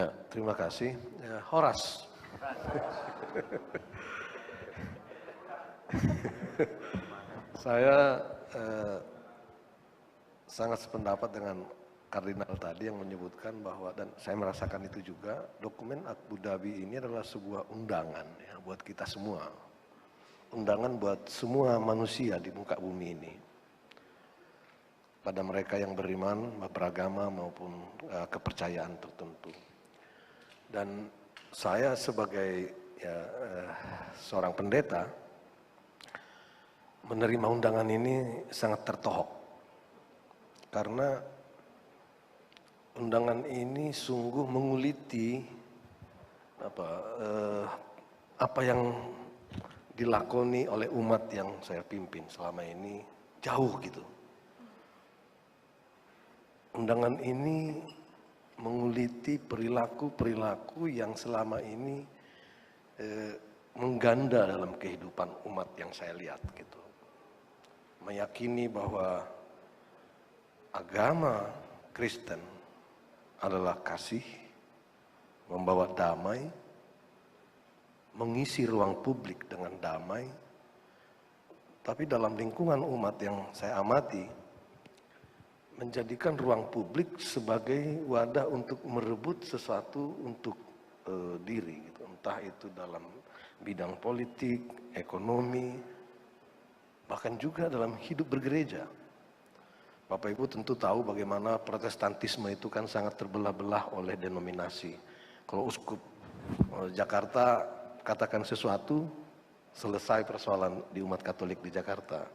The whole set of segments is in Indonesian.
Ya, terima kasih. Ya, Horas. Saya sangat sependapat dengan Kardinal tadi yang menyebutkan bahwa, dan saya merasakan itu juga, dokumen Abu Dhabi ini adalah sebuah undangan ya, buat kita semua. Undangan buat semua manusia di muka bumi ini. Pada mereka yang beriman, beragama maupun kepercayaan tertentu. Dan saya sebagai seorang pendeta, menerima undangan ini sangat tertohok. Karena undangan ini sungguh menguliti apa yang dilakoni oleh umat yang saya pimpin selama ini jauh gitu. Undangan ini menguliti perilaku-perilaku yang selama ini mengganda dalam kehidupan umat yang saya lihat gitu. Meyakini bahwa agama Kristen adalah kasih, membawa damai, mengisi ruang publik dengan damai. Tapi dalam lingkungan umat yang saya amati, menjadikan ruang publik sebagai wadah untuk merebut sesuatu untuk diri, gitu. Entah itu dalam bidang politik, ekonomi, bahkan juga dalam hidup bergereja. Bapak Ibu tentu tahu bagaimana Protestantisme itu kan sangat terbelah-belah oleh denominasi. Kalau uskup Jakarta katakan sesuatu, selesai persoalan di umat Katolik di Jakarta.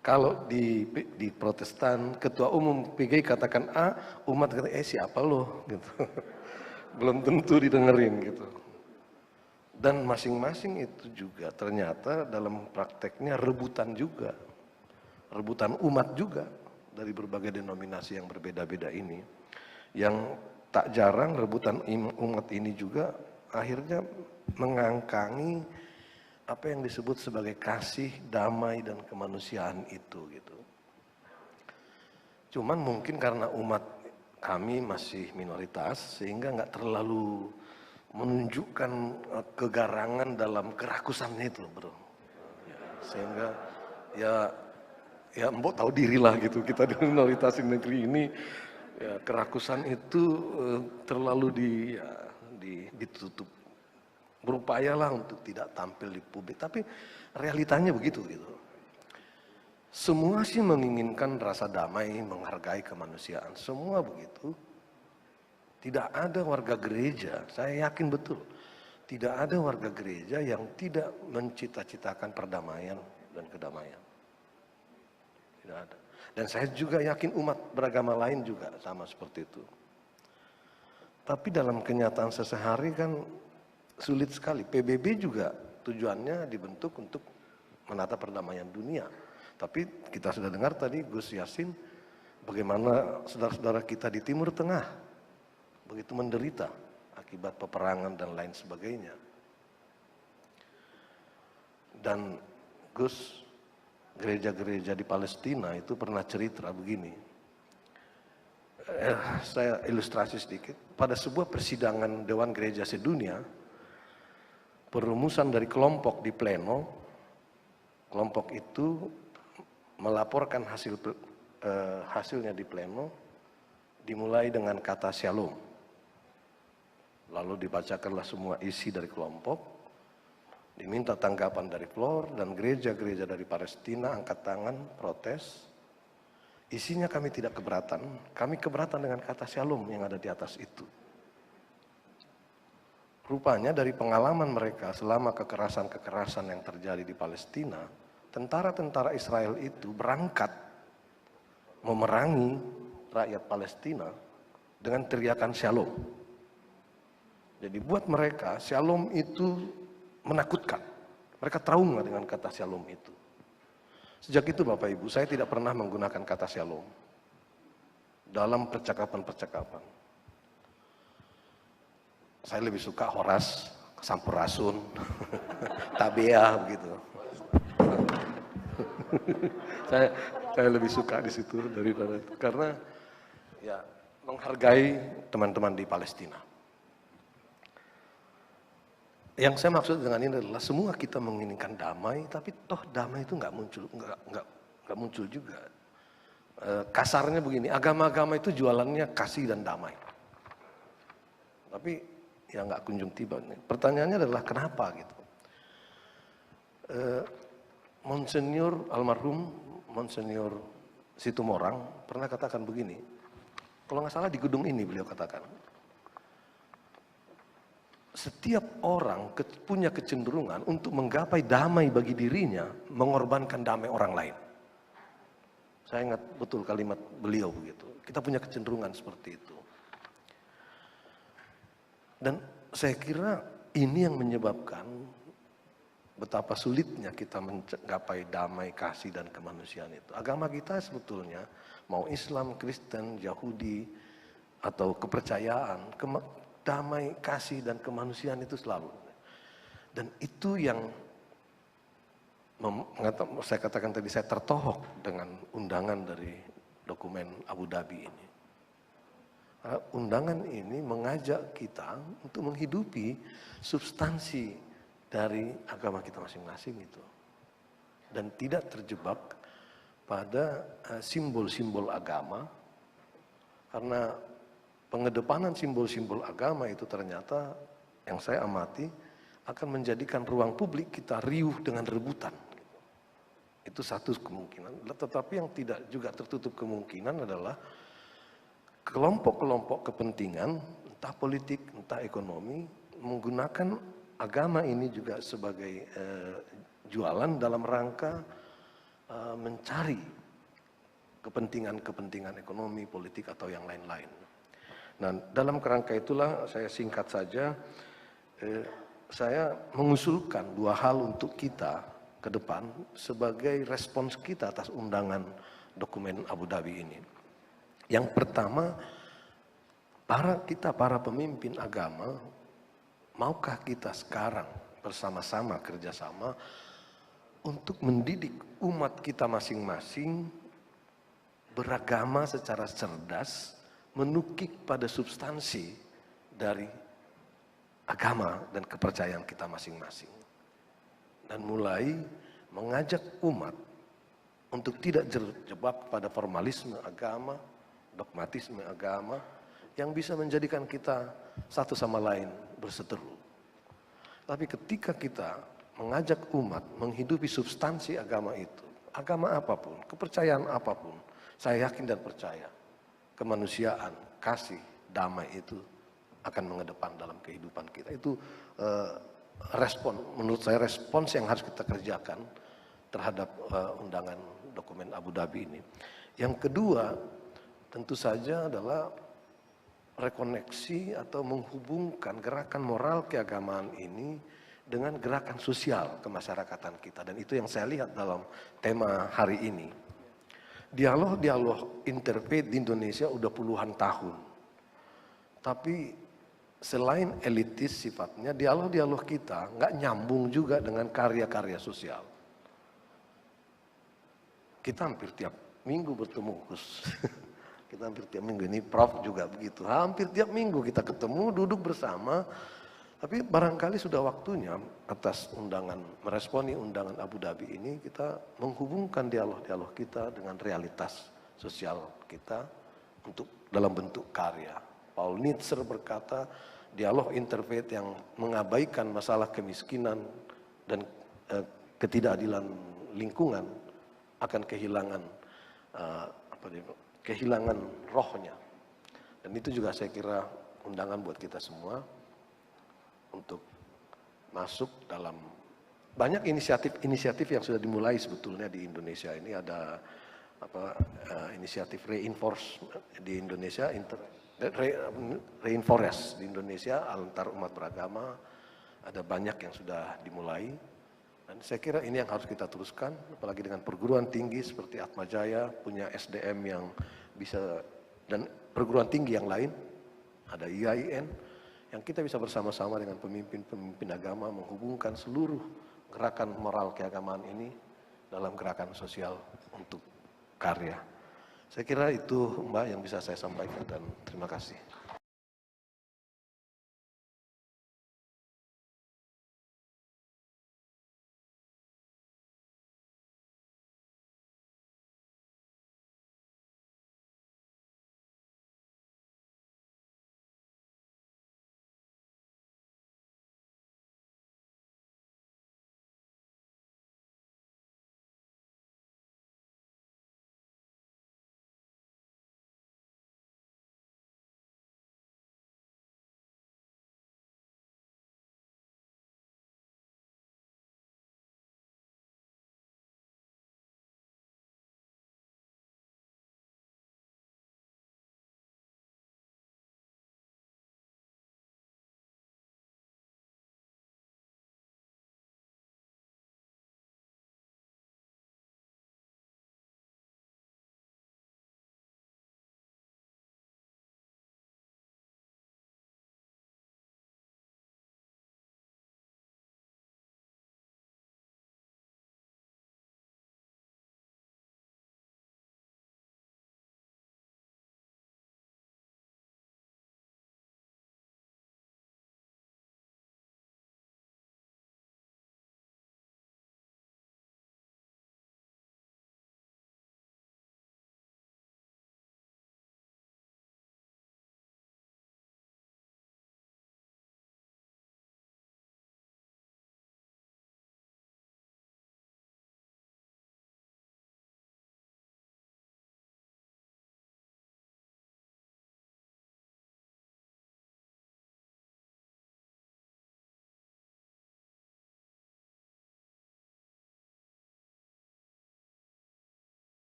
Kalau di Protestan, ketua umum PGI katakan A, umat kata siapa lo gitu. Belum tentu didengerin gitu. Dan masing-masing itu juga ternyata dalam prakteknya rebutan juga. Rebutan umat juga dari berbagai denominasi yang berbeda-beda ini. Yang tak jarang rebutan umat ini juga akhirnya mengangkangi apa yang disebut sebagai kasih, damai, dan kemanusiaan itu gitu. Cuman mungkin karena umat kami masih minoritas sehingga nggak terlalu menunjukkan kegarangan dalam kerakusannya itu, bro. Sehingga ya mbok tahu dirilah gitu, kita di minoritas di negeri ini ya, kerakusan itu terlalu ditutup. Berupayalah untuk tidak tampil di publik, tapi realitanya begitu gitu. Semua sih menginginkan rasa damai, menghargai kemanusiaan, semua begitu. Tidak ada warga gereja, saya yakin betul, tidak ada warga gereja yang tidak mencita-citakan perdamaian dan kedamaian. Tidak ada. Dan saya juga yakin umat beragama lain juga sama seperti itu. Tapi dalam kenyataan sehari-hari kan sulit sekali. PBB juga tujuannya dibentuk untuk menata perdamaian dunia. Tapi kita sudah dengar tadi Gus Yassin bagaimana saudara-saudara kita di Timur Tengah begitu menderita akibat peperangan dan lain sebagainya. Dan Gus, gereja-gereja di Palestina itu pernah cerita begini. Saya ilustrasi sedikit. Pada sebuah persidangan Dewan Gereja Sedunia, perumusan dari kelompok di pleno, kelompok itu melaporkan hasilnya di pleno, dimulai dengan kata shalom. Lalu dibacakanlah semua isi dari kelompok, diminta tanggapan dari floor, dan gereja-gereja dari Palestina angkat tangan, protes. Isinya kami tidak keberatan, kami keberatan dengan kata shalom yang ada di atas itu. Rupanya dari pengalaman mereka selama kekerasan-kekerasan yang terjadi di Palestina, tentara-tentara Israel itu berangkat memerangi rakyat Palestina dengan teriakan shalom. Jadi buat mereka shalom itu menakutkan. Mereka trauma dengan kata shalom itu. Sejak itu Bapak Ibu, saya tidak pernah menggunakan kata shalom dalam percakapan-percakapan. Saya lebih suka horas, sampurasun, tabiah begitu. saya lebih suka di situ daripada itu, karena ya menghargai teman-teman di Palestina. Yang saya maksud dengan ini adalah semua kita menginginkan damai, tapi toh damai itu nggak muncul juga. Kasarnya begini, agama-agama itu jualannya kasih dan damai. Tapi ya nggak kunjung tiba. Pertanyaannya adalah kenapa gitu. Monsinyur almarhum Monsinyur Situmorang pernah katakan begini, kalau nggak salah di gedung ini beliau katakan, setiap orang punya kecenderungan untuk menggapai damai bagi dirinya, mengorbankan damai orang lain. Saya ingat betul kalimat beliau begitu. Kita punya kecenderungan seperti itu. Dan saya kira ini yang menyebabkan betapa sulitnya kita menggapai damai, kasih, dan kemanusiaan itu. Agama kita sebetulnya, mau Islam, Kristen, Yahudi, atau kepercayaan, damai, kasih, dan kemanusiaan itu selalu. Dan itu yang saya katakan tadi, saya tertohok dengan undangan dari dokumen Abu Dhabi ini. Undangan ini mengajak kita untuk menghidupi substansi dari agama kita masing-masing itu. Dan tidak terjebak pada simbol-simbol agama, karena pengedepanan simbol-simbol agama itu ternyata yang saya amati akan menjadikan ruang publik kita riuh dengan rebutan. Itu satu kemungkinan. Tetapi yang tidak juga tertutup kemungkinan adalah kelompok-kelompok kepentingan, entah politik, entah ekonomi, menggunakan agama ini juga sebagai jualan dalam rangka mencari kepentingan-kepentingan ekonomi, politik, atau yang lain-lain. Nah, dalam kerangka itulah saya singkat saja, saya mengusulkan dua hal untuk kita ke depan sebagai respons kita atas undangan dokumen Abu Dhabi ini. Yang pertama, para pemimpin agama, maukah kita sekarang bersama-sama kerjasama untuk mendidik umat kita masing-masing beragama secara cerdas, menukik pada substansi dari agama dan kepercayaan kita masing-masing. Dan mulai mengajak umat untuk tidak terjebak pada formalisme agama, dogmatisme agama, yang bisa menjadikan kita satu sama lain berseteru. Tapi ketika kita mengajak umat menghidupi substansi agama itu, agama apapun, kepercayaan apapun, saya yakin dan percaya kemanusiaan, kasih, damai itu akan mengedepan dalam kehidupan kita. Itu menurut saya respons yang harus kita kerjakan terhadap undangan dokumen Abu Dhabi ini. Yang kedua, tentu saja adalah rekoneksi atau menghubungkan gerakan moral keagamaan ini dengan gerakan sosial kemasyarakatan kita. Dan itu yang saya lihat dalam tema hari ini. Dialog-dialog interfaith di Indonesia udah puluhan tahun. Tapi selain elitis sifatnya, dialog-dialog kita nggak nyambung juga dengan karya-karya sosial. Kita hampir tiap minggu bertemu, Gus. Kita hampir tiap minggu, ini Prof juga begitu. Hampir tiap minggu kita ketemu, duduk bersama. Tapi barangkali sudah waktunya atas meresponi undangan Abu Dhabi ini, kita menghubungkan dialog-dialog kita dengan realitas sosial kita untuk dalam bentuk karya. Paul Nitzer berkata, dialog interfaith yang mengabaikan masalah kemiskinan dan ketidakadilan lingkungan akan kehilangan rohnya. Dan itu juga saya kira undangan buat kita semua untuk masuk dalam banyak inisiatif yang sudah dimulai sebetulnya di Indonesia ini. Ada inisiatif reinforce di Indonesia, reinforce di Indonesia antar umat beragama, ada banyak yang sudah dimulai. Dan saya kira ini yang harus kita teruskan, apalagi dengan perguruan tinggi seperti Atmajaya punya SDM yang bisa, dan perguruan tinggi yang lain, ada IAIN, yang kita bisa bersama-sama dengan pemimpin-pemimpin agama menghubungkan seluruh gerakan moral keagamaan ini dalam gerakan sosial untuk karya. Saya kira itu Mbak yang bisa saya sampaikan, dan terima kasih.